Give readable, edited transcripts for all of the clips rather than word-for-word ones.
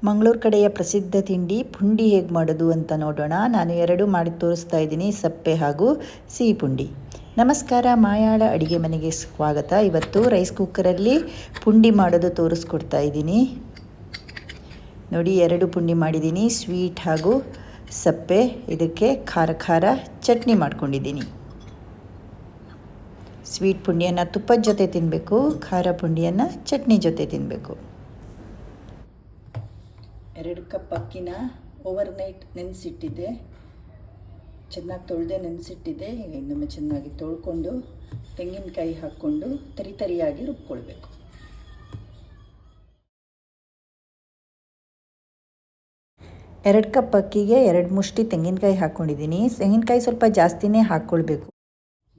ಮಂಗಳೂರು ಕಡೆಯ ಪ್ರಸಿದ್ಧ ತಿಂಡಿ ಪುಂಡಿ ಹೇಗೆ ಮಾಡೋದು ಅಂತ ನೋಡೋಣ. ನಾನು ಎರಡು ಮಾಡಿ ತೋರಿಸ್ತಾ ಇದ್ದೀನಿ, ಸಪ್ಪೆ ಹಾಗೂ ಸಿಹಿ ಪುಂಡಿ. ನಮಸ್ಕಾರ, ಮಾಯಾಳ ಅಡುಗೆ ಮನೆಗೆ ಸ್ವಾಗತ. ಇವತ್ತು ರೈಸ್ ಕುಕ್ಕರಲ್ಲಿ ಪುಂಡಿ ಮಾಡೋದು ತೋರಿಸ್ಕೊಡ್ತಾ ಇದ್ದೀನಿ. ನೋಡಿ, ಎರಡು ಪುಂಡಿ ಮಾಡಿದ್ದೀನಿ, ಸ್ವೀಟ್ ಹಾಗೂ ಸಪ್ಪೆ. ಇದಕ್ಕೆ ಖಾರ ಖಾರ ಚಟ್ನಿ ಮಾಡ್ಕೊಂಡಿದ್ದೀನಿ. ಸ್ವೀಟ್ ಪುಂಡಿಯನ್ನು ತುಪ್ಪದ ಜೊತೆ ತಿನ್ನಬೇಕು, ಖಾರ ಪುಂಡಿಯನ್ನು ಚಟ್ನಿ ಜೊತೆ ತಿನ್ನಬೇಕು. 2 ಕಪ್ ಅಕ್ಕಿನ ಓವರ್ನೈಟ್ ನೆನೆಸಿಟ್ಟಿದ್ದೆ. ಚೆನ್ನಾಗಿ ತೊಳೆದೇ ನೆನೆಸಿಟ್ಟಿದ್ದೆ. ಈಗ ಇನ್ನೊಮ್ಮೆ ಚೆನ್ನಾಗಿ ತೊಳ್ಕೊಂಡು ತೆಂಗಿನಕಾಯಿ ಹಾಕ್ಕೊಂಡು ತರಿಯಾಗಿ ರುಬ್ಕೊಳ್ಬೇಕು. ಎರಡು ಕಪ್ ಅಕ್ಕಿಗೆ 2 ಮುಷ್ಟಿ ತೆಂಗಿನಕಾಯಿ ಹಾಕ್ಕೊಂಡಿದ್ದೀನಿ. ತೆಂಗಿನಕಾಯಿ ಸ್ವಲ್ಪ ಜಾಸ್ತಿನೇ ಹಾಕ್ಕೊಳ್ಬೇಕು.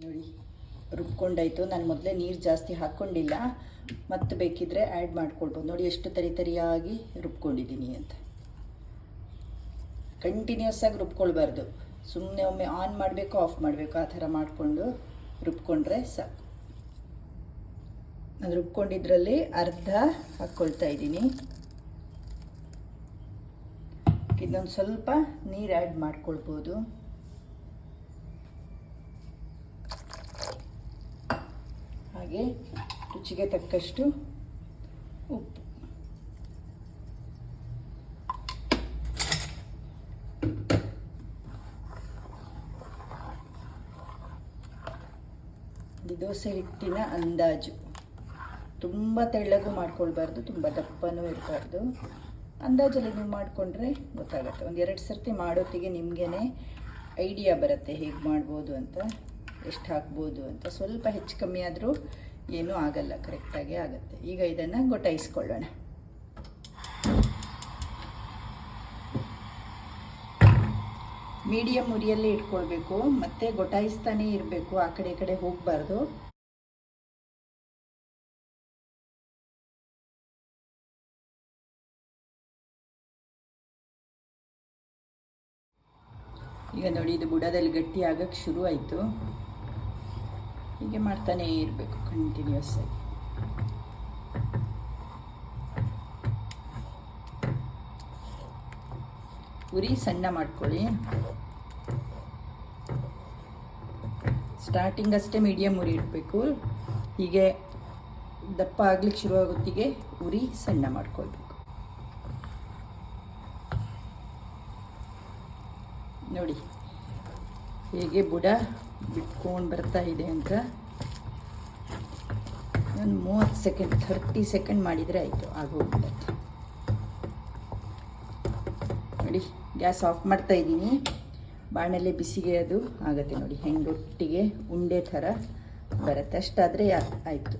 ನೋಡಿ, ರುಬ್ಕೊಂಡಾಯಿತು. ನಾನು ಮೊದಲೇ ನೀರು ಜಾಸ್ತಿ ಹಾಕ್ಕೊಂಡಿಲ್ಲ, ಮತ್ತು ಬೇಕಿದ್ದರೆ ಆ್ಯಡ್ ಮಾಡ್ಕೊಳ್ಬೋದು. ನೋಡಿ ಎಷ್ಟು ತರಿಯಾಗಿ ರುಬ್ಕೊಂಡಿದ್ದೀನಿ ಅಂತ. ಕಂಟಿನ್ಯೂಸ್ ಆಗಿ ರುಬ್ಕೊಳ್ಬಾರ್ದು, ಸುಮ್ಮನೆ ಒಮ್ಮೆ ಆನ್ ಮಾಡಬೇಕು, ಆಫ್ ಮಾಡಬೇಕು, ಆ ಥರ ಮಾಡಿಕೊಂಡು ರುಬ್ಕೊಂಡ್ರೆ ಸಾಕು. ನಾನು ರುಬ್ಕೊಂಡಿದ್ರಲ್ಲಿ ಅರ್ಧ ಹಾಕ್ಕೊಳ್ತಾ ಇದ್ದೀನಿ. ಇದೊಂದು ಸ್ವಲ್ಪ ನೀರು ಆ್ಯಡ್ ಮಾಡ್ಕೊಳ್ಬೋದು. ಹಾಗೆ ರುಚಿಗೆ ತಕ್ಕಷ್ಟು ಉಪ್ಪು. ದೋಸೆ ಹಿಟ್ಟಿನ ಅಂದಾಜು, ತುಂಬ ತೆಳ್ಳಗೂ ಮಾಡ್ಕೊಳ್ಬಾರ್ದು, ತುಂಬ ದಪ್ಪನೂ ಇರಬಾರ್ದು. ಅಂದಾಜಲ್ಲಿ ನೀವು ಮಾಡಿಕೊಂಡ್ರೆ ಗೊತ್ತಾಗುತ್ತೆ. 1-2 ಸರ್ತಿ ಮಾಡೋತ್ತಿಗೆ ನಿಮಗೇ ಐಡಿಯಾ ಬರುತ್ತೆ ಹೇಗೆ ಮಾಡ್ಬೋದು ಅಂತ, ಎಷ್ಟು ಹಾಕ್ಬೋದು ಅಂತ. ಸ್ವಲ್ಪ ಹೆಚ್ಚು ಕಮ್ಮಿ ಆದರೂ ಏನೂ ಆಗಲ್ಲ, ಕರೆಕ್ಟಾಗಿ ಆಗುತ್ತೆ. ಈಗ ಇದನ್ನು ಗೊಟಾಯಿಸ್ಕೊಳ್ಳೋಣ. ಮೀಡಿಯಮ್ ಉರಿಯಲ್ಲೇ ಇಟ್ಕೊಳ್ಬೇಕು, ಮತ್ತು ಗೊಟಾಯಿಸ್ತಾನೇ ಇರಬೇಕು, ಆ ಕಡೆ ಈ ಕಡೆ ಹೋಗಬಾರ್ದು. ಈಗ ನೋಡಿ, ಇದು ಬುಡದಲ್ಲಿ ಗಟ್ಟಿ ಆಗಕ್ಕೆ ಶುರು ಆಯಿತು. ಹೀಗೆ ಮಾಡ್ತಾನೇ ಇರಬೇಕು ಕಂಟಿನ್ಯೂಸ್ ಆಗಿ. ಉರಿ ಸಣ್ಣ ಮಾಡ್ಕೊಳ್ಳಿ. ಸ್ಟಾರ್ಟಿಂಗ್ ಅಷ್ಟೇ ಮೀಡಿಯಮ್ ಉರಿ ಇಡಬೇಕು. ಹೀಗೆ ದಪ್ಪ ಆಗ್ಲಿಕ್ಕೆ ಶುರುವಾಗುತ್ತಿಗೆ ಉರಿ ಸಣ್ಣ ಮಾಡ್ಕೊಳ್ಬೇಕು. ನೋಡಿ ಹೇಗೆ ಬುಡ ಬಿಟ್ಕೊಂಡು ಬರ್ತಾ ಇದೆ ಅಂತ. ಒಂದು 30 ಸೆಕೆಂಡ್ ಮಾಡಿದರೆ ಆಯಿತು, ಆಗೋಗ್ಬಿಡುತ್ತೆ. ನೋಡಿ, ಗ್ಯಾಸ್ ಆಫ್ ಮಾಡ್ತಾ ಇದ್ದೀನಿ. ಬಾಣಲೆ ಬಿಸಿಗೆ ಅದು ಆಗುತ್ತೆ. ನೋಡಿ ಹೆಂಗೆ ಒಟ್ಟಿಗೆ ಉಂಡೆ ಥರ ಬರುತ್ತೆ, ಅಷ್ಟಾದರೆ ಆಯಿತು.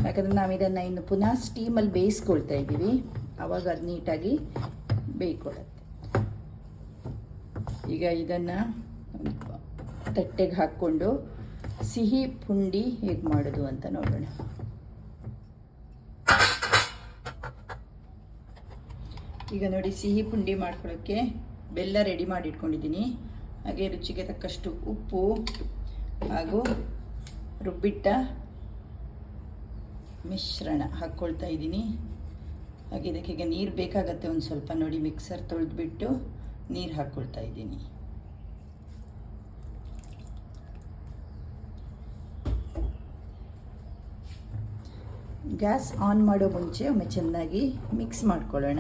ಯಾಕಂದರೆ ನಾವು ಇದನ್ನು ಇನ್ನು ಪುನಃ ಸ್ಟೀಮಲ್ಲಿ ಬೇಯಿಸ್ಕೊಳ್ತಾ ಇದ್ದೀವಿ, ಆವಾಗ ಅದು ನೀಟಾಗಿ ಬೇಯ್ಕೊಳ್ಳುತ್ತೆ. ಈಗ ಇದನ್ನು ತಟ್ಟೆಗೆ ಹಾಕ್ಕೊಂಡು ಸಿಹಿ ಪುಂಡಿ ಹೇಗೆ ಮಾಡೋದು ಅಂತ ನೋಡೋಣ. ಈಗ ನೋಡಿ, ಸಿಹಿ ಪುಂಡಿ ಮಾಡ್ಕೊಳ್ಳೋಕ್ಕೆ ಬೆಲ್ಲ ರೆಡಿ ಮಾಡಿ ಇಟ್ಕೊಂಡಿದ್ದೀನಿ. ಹಾಗೆ ರುಚಿಗೆ ತಕ್ಕಷ್ಟು ಉಪ್ಪು ಹಾಗೂ ರುಬ್ಬಿಟ್ಟ ಮಿಶ್ರಣ ಹಾಕ್ಕೊಳ್ತಾ ಇದ್ದೀನಿ. ಹಾಗೆ ಇದಕ್ಕೆ ನೀರು ಬೇಕಾಗತ್ತೆ ಒಂದು ಸ್ವಲ್ಪ. ನೋಡಿ, ಮಿಕ್ಸರ್ ತೊಳೆದ್ಬಿಟ್ಟು ನೀರು ಹಾಕ್ಕೊಳ್ತಾ ಇದ್ದೀನಿ. ಗ್ಯಾಸ್ ಆನ್ ಮಾಡೋ ಮುಂಚೆ ಒಮ್ಮೆ ಚೆನ್ನಾಗಿ ಮಿಕ್ಸ್ ಮಾಡ್ಕೊಳ್ಳೋಣ.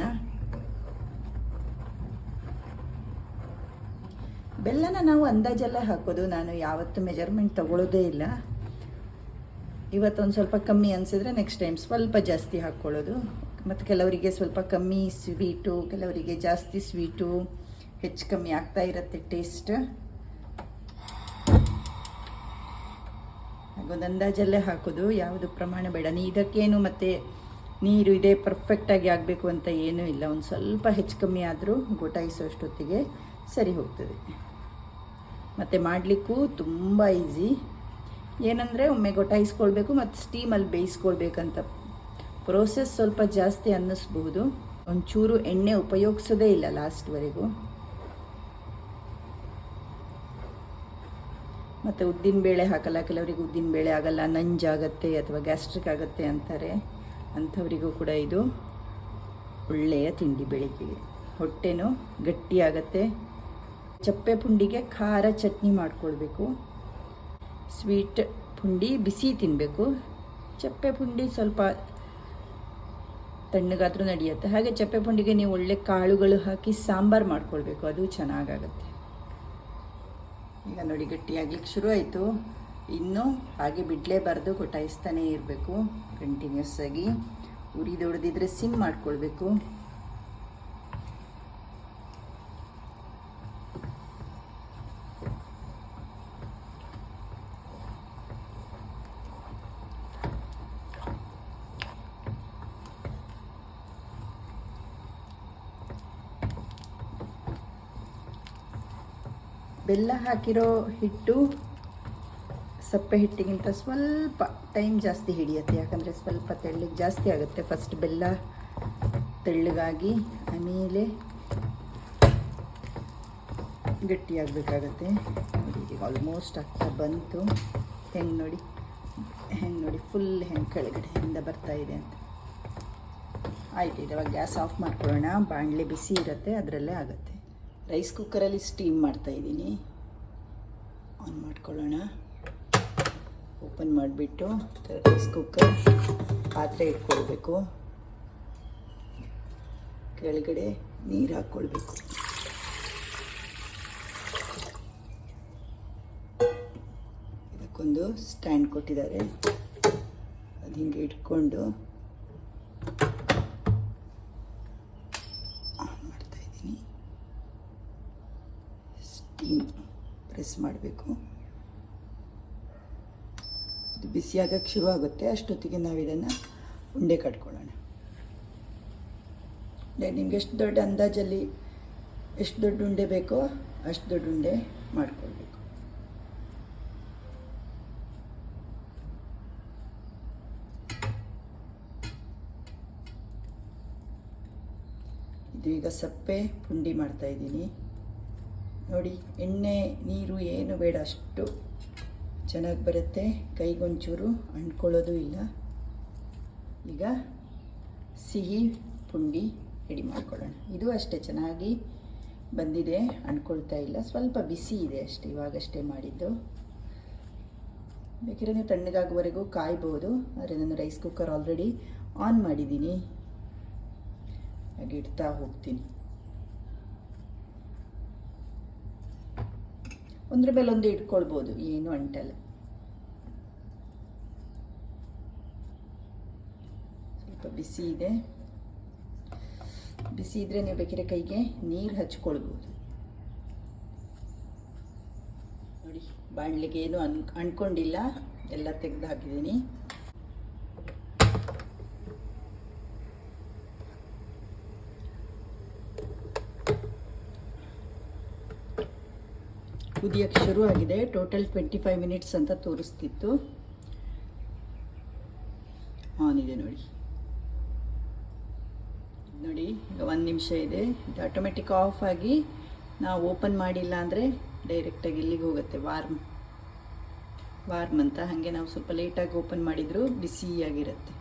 ಬೆಲ್ಲನ ನಾವು ಅಂದಾಜಲ್ಲೇ ಹಾಕೋದು, ನಾನು ಯಾವತ್ತೂ ಮೆಜರ್ಮೆಂಟ್ ತಗೊಳ್ಳೋದೇ ಇಲ್ಲ. ಇವತ್ತೊಂದು ಸ್ವಲ್ಪ ಕಮ್ಮಿ ಅನಿಸಿದ್ರೆ ನೆಕ್ಸ್ಟ್ ಟೈಮ್ ಸ್ವಲ್ಪ ಜಾಸ್ತಿ ಹಾಕ್ಕೊಳ್ಳೋದು. ಮತ್ತು ಕೆಲವರಿಗೆ ಸ್ವಲ್ಪ ಕಮ್ಮಿ ಸ್ವೀಟು, ಕೆಲವರಿಗೆ ಜಾಸ್ತಿ ಸ್ವೀಟು, ಹೆಚ್ಚು ಕಮ್ಮಿ ಆಗ್ತಾ ಇರುತ್ತೆ ಟೇಸ್ಟ್. ಹಾಗೊಂದು ಅಂದಾಜಲ್ಲೇ ಹಾಕೋದು, ಯಾವುದು ಪ್ರಮಾಣ ಬೇಡ. ಇದಕ್ಕೇನು ಮತ್ತು ನೀರು ಇದೆ ಪರ್ಫೆಕ್ಟಾಗಿ ಆಗಬೇಕು ಅಂತ ಏನೂ ಇಲ್ಲ. ಒಂದು ಸ್ವಲ್ಪ ಹೆಚ್ಚು ಕಮ್ಮಿ ಆದರೂ ಗೊಟಾಯಿಸೋಷ್ಟೊತ್ತಿಗೆ ಸರಿ ಹೋಗ್ತದೆ. ಮತ್ತು ಮಾಡಲಿಕ್ಕೂ ತುಂಬ ಈಸಿ. ಏನಂದರೆ ಒಮ್ಮೆ ಗೊಟಾಯಿಸ್ಕೊಳ್ಬೇಕು ಮತ್ತು ಸ್ಟೀಮಲ್ಲಿ ಬೇಯಿಸ್ಕೊಳ್ಬೇಕಂತ ಪ್ರೋಸೆಸ್ ಸ್ವಲ್ಪ ಜಾಸ್ತಿ ಅನ್ನಿಸ್ಬಹುದು. ಒಂಚೂರು ಎಣ್ಣೆ ಉಪಯೋಗಿಸೋದೇ ಇಲ್ಲ ಲಾಸ್ಟ್ವರೆಗೂ. ಮತ್ತು ಉದ್ದಿನಬೇಳೆ ಹಾಕಲ್ಲ, ಕೆಲವರಿಗೆ ಉದ್ದಿನಬೇಳೆ ಆಗಲ್ಲ, ನಂಜಾಗತ್ತೆ ಅಥವಾ ಗ್ಯಾಸ್ಟ್ರಿಕ್ ಆಗುತ್ತೆ ಅಂತಾರೆ. ಅಂಥವರಿಗೂ ಕೂಡ ಇದು ಒಳ್ಳೆಯ ತಿಂಡಿ ಬೆಳಿಗ್ಗೆಗೆ. ಹೊಟ್ಟೆನೂ ಗಟ್ಟಿಯಾಗತ್ತೆ. ಚಪ್ಪೆ ಪುಂಡಿಗೆ ಖಾರ ಚಟ್ನಿ ಮಾಡ್ಕೊಳ್ಬೇಕು. ಸ್ವೀಟ್ ಪುಂಡಿ ಬಿಸಿ ತಿನ್ನಬೇಕು. ಚಪ್ಪೆ ಪುಂಡಿ ಸ್ವಲ್ಪ ತಣ್ಣಗಾದರೂ ನಡೆಯುತ್ತೆ. ಹಾಗೆ ಚಪ್ಪೆ ಪುಂಡಿಗೆ ನೀವು ಒಳ್ಳೆ ಕಾಳುಗಳು ಹಾಕಿ ಸಾಂಬಾರು ಮಾಡ್ಕೊಳ್ಬೇಕು, ಅದು ಚೆನ್ನಾಗಾಗತ್ತೆ. ಈಗ ನೋಡಿ ಗಟ್ಟಿಯಾಗ್ಲಿಕ್ಕೆ ಶುರು ಆಯಿತು. ಇನ್ನು ಹಾಗೆ ಬಿಡಲೇಬಾರ್ದು, ಕೊಟಾಯಿಸ್ತಾನೇ ಇರಬೇಕು ಕಂಟಿನ್ಯೂಸ್ ಆಗಿ. ಉರಿದೊಡೆದಿದ್ರೆ ಸಿಮ್ ಮಾಡ್ಕೊಳ್ಬೇಕು. ಬೆಲ್ಲ ಹಾಕಿರೋ ಹಿಟ್ಟು ಸಪ್ಪೆ ಹಿಟ್ಟಿಗಿಂತ ಸ್ವಲ್ಪ ಟೈಮ್ ಜಾಸ್ತಿ ಹಿಡಿಯುತ್ತೆ, ಯಾಕಂದರೆ ಸ್ವಲ್ಪ ತೆಳ್ಳಗೆ ಜಾಸ್ತಿ ಆಗುತ್ತೆ. ಫಸ್ಟ್ ಬೆಲ್ಲ ತೆಳ್ಳಗಾಗಿ ಆಮೇಲೆ ಗಟ್ಟಿಯಾಗಬೇಕಾಗತ್ತೆ. ಈಗ ಆಲ್ಮೋಸ್ಟ್ ಆಗ್ತಾ ಬಂತು. ಹೆಂಗೆ ನೋಡಿ ಫುಲ್ ಹೆಂಗೆ ಕೆಳಗಡೆಯಿಂದ ಬರ್ತಾ ಇದೆ ಅಂತ. ಆಯಿತು, ಇವಾಗ ಗ್ಯಾಸ್ ಆಫ್ ಮಾಡ್ಕೊಳ್ಳೋಣ. ಬಾಣಲೆ ಬಿಸಿ ಇರುತ್ತೆ, ಅದರಲ್ಲೇ ಆಗುತ್ತೆ. ರೈಸ್ ಕುಕ್ಕರಲ್ಲಿ ಸ್ಟೀಮ್ ಮಾಡ್ತಾಯಿದ್ದೀನಿ. ಆನ್ ಮಾಡ್ಕೊಳ್ಳೋಣ. ಓಪನ್ ಮಾಡಿಬಿಟ್ಟು ರೈಸ್ ಕುಕ್ಕರ್ ಪಾತ್ರೆ ಇಟ್ಕೊಳ್ಬೇಕು. ಕೆಳಗಡೆ ನೀರು ಹಾಕ್ಕೊಳ್ಬೇಕು. ಇದಕ್ಕೊಂದು ಸ್ಟ್ಯಾಂಡ್ ಕೊಟ್ಟಿದ್ದಾರೆ, ಅದು ಹಿಂಗೆ ಇಟ್ಕೊಂಡು ಆನ್ ಮಾಡ್ತಾಯಿದ್ದೀನಿ. ಸ್ಟೀಮ್ ಪ್ರೆಸ್ ಮಾಡಬೇಕು. ಇದು ಬಿಸಿಯಾಗಕ್ಕೆ ಶುರು ಆಗುತ್ತೆ. ಅಷ್ಟೊತ್ತಿಗೆ ನಾವು ಇದನ್ನು ಉಂಡೆ ಕಟ್ಕೊಳ್ಳೋಣ. ನಿಮ್ಗೆ ಎಷ್ಟು ದೊಡ್ಡ ಅಂದಾಜಲ್ಲಿ ಎಷ್ಟು ದೊಡ್ಡ ಉಂಡೆ ಬೇಕೋ ಅಷ್ಟು ದೊಡ್ಡ ಉಂಡೆ ಮಾಡ್ಕೊಳ್ಬೇಕು. ಇದು ಈಗ ಸಪ್ಪೆ ಪುಂಡಿ ಮಾಡ್ತಾಯಿದ್ದೀನಿ. ನೋಡಿ, ಎಣ್ಣೆ ನೀರು ಏನು ಬೇಡ, ಅಷ್ಟು ಚೆನ್ನಾಗಿ ಬರುತ್ತೆ. ಕೈಗೊಂಚೂರು ಅಂಟ್ಕೊಳ್ಳೋದು ಇಲ್ಲ. ಈಗ ಸಿಹಿ ಪುಂಡಿ ರೆಡಿ ಮಾಡ್ಕೊಳ್ಳೋಣ. ಇದು ಅಷ್ಟೇ ಚೆನ್ನಾಗಿ ಬಂದಿದೆ, ಅಂಟ್ಕೊಳ್ತಾ ಇಲ್ಲ. ಸ್ವಲ್ಪ ಬಿಸಿ ಇದೆ ಅಷ್ಟೇ, ಇವಾಗಷ್ಟೇ ಮಾಡಿದ್ದು. ಬೇಕಿದ್ರೆ ನೀವು ತಣ್ಣಗಾಗುವವರೆಗೂ ಕಾಯ್ಬೋದು. ಆದರೆ ನಾನು ರೈಸ್ ಕುಕ್ಕರ್ ಆಲ್ರೆಡಿ ಆನ್ ಮಾಡಿದ್ದೀನಿ, ಹಾಗೆ ಇಡ್ತಾ ಹೋಗ್ತೀನಿ. ಒಂದ್ರ ಮೇಲೆ ಒಂದು ಇಟ್ಕೊಳ್ಬೋದು, ಏನು ಅಂಟಲ್ಲ. ಸ್ವಲ್ಪ ಬಿಸಿ ಇದೆ. ಬಿಸಿ ಇದ್ರೆ ನೀವು ಬೇಕಿದ್ರೆ ಕೈಗೆ ನೀರು ಹಚ್ಕೊಳ್ಬೋದು. ನೋಡಿ, ಬಾಣಲಿಗೆ ಏನು ಅಂಟ್ಕೊಂಡಿಲ್ಲ, ಎಲ್ಲ ತೆಗೆದು ಹಾಕಿದ್ದೀನಿ. ಕುದಿಯೋಕ್ಕೆ ಶುರು ಆಗಿದೆ. ಟೋಟಲ್ 25 ಮಿನಿಟ್ಸ್ ಅಂತ ತೋರಿಸ್ತಿತ್ತು. ಆನ್ ಇದೆ ನೋಡಿ. ಈಗ 1 ನಿಮಿಷ ಇದೆ. ಇದು ಆಟೋಮೆಟಿಕ್ ಆಫ್ ಆಗಿ ನಾವು ಓಪನ್ ಮಾಡಿಲ್ಲ ಅಂದರೆ ಡೈರೆಕ್ಟಾಗಿ ಇಲ್ಲಿಗೆ ಹೋಗುತ್ತೆ, ವಾರ್ಮ್ ಅಂತ. ಹಾಗೆ ನಾವು ಸ್ವಲ್ಪ ಲೇಟಾಗಿ ಓಪನ್ ಮಾಡಿದರೂ ಬಿಸಿಯಾಗಿರುತ್ತೆ.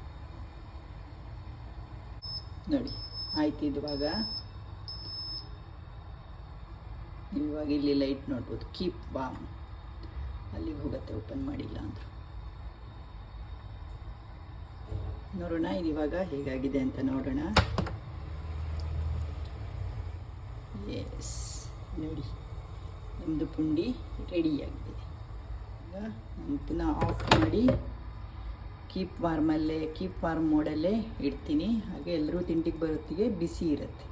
ನೋಡಿ ಆಯ್ತು. ಇವಾಗ ಇವಾಗ ಇಲ್ಲಿ ಲೈಟ್ ನೋಡ್ಬೋದು, ಕೀಪ್ ವಾರ್ಮ್, ಅಲ್ಲಿಗೆ ಹೋಗುತ್ತೆ ಓಪನ್ ಮಾಡಿಲ್ಲ ಅಂದರು. ನೋಡೋಣ ಇದು ಇವಾಗ ಹೇಗಾಗಿದೆ ಅಂತ ನೋಡೋಣ. ಎಸ್, ನೋಡಿ ನಮ್ಮದು ಪುಂಡಿ ರೆಡಿಯಾಗಿದೆ. ಈಗ ನಾನು ಪುನಃ ಆಫ್ ಮಾಡಿ ಕೀಪ್ ವಾರ್ಮ್ ಮೋಡಲ್ಲೇ ಇಡ್ತೀನಿ. ಹಾಗೆ ಎಲ್ಲರೂ ತಿಂಡಿಗೆ ಬರೋತ್ತಿಗೆ ಬಿಸಿ ಇರುತ್ತೆ.